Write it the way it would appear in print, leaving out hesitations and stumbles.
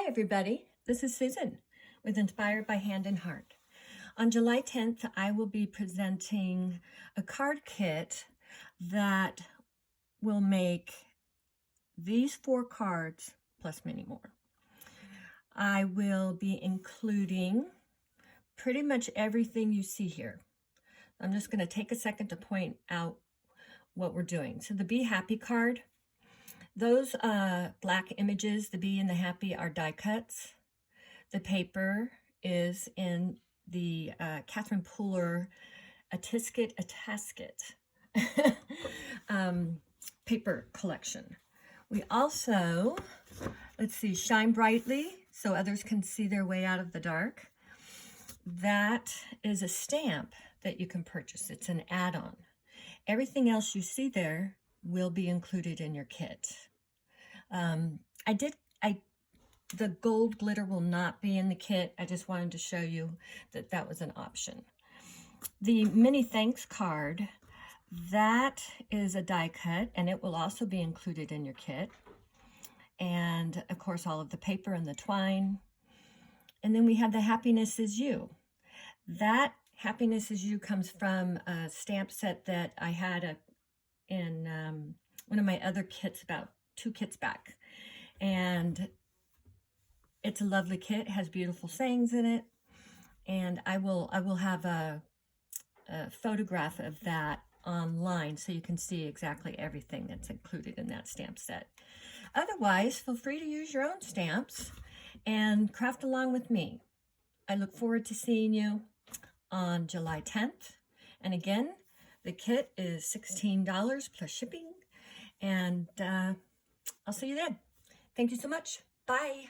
everybody. This is Susan with Inspired by Hand and Heart. On July 10th, I will be presenting a card kit that will make these 4 cards plus many more. I will be including pretty much everything you see here. I'm just going to take a second to point out what we're doing. So the Be Happy card, those black images, the bee and the happy, are die cuts. The paper is in the Catherine Pooler A Tisket a Tasket paper collection. We also, let's see, Shine Brightly so others can see their way out of the dark. That is a stamp that you can purchase. It's an add-on. Everything else you see there will be included in your kit. The gold glitter will not be in the kit. I just wanted to show you that that was an option. The mini thanks card, that is a die cut, and it will also be included in your kit. And of course, all of the paper and the twine. And then we have the Happiness Is You. That Happiness Is You comes from a stamp set that I had in one of my other kits about 2 kits back. And it's a lovely kit. It has beautiful sayings in it. And I will have a photograph of that online so you can see exactly everything that's included in that stamp set. Otherwise, feel free to use your own stamps and craft along with me. I look forward to seeing you on July 10th. And again, the kit is $16 plus shipping. And I'll see you then. Thank you so much. Bye.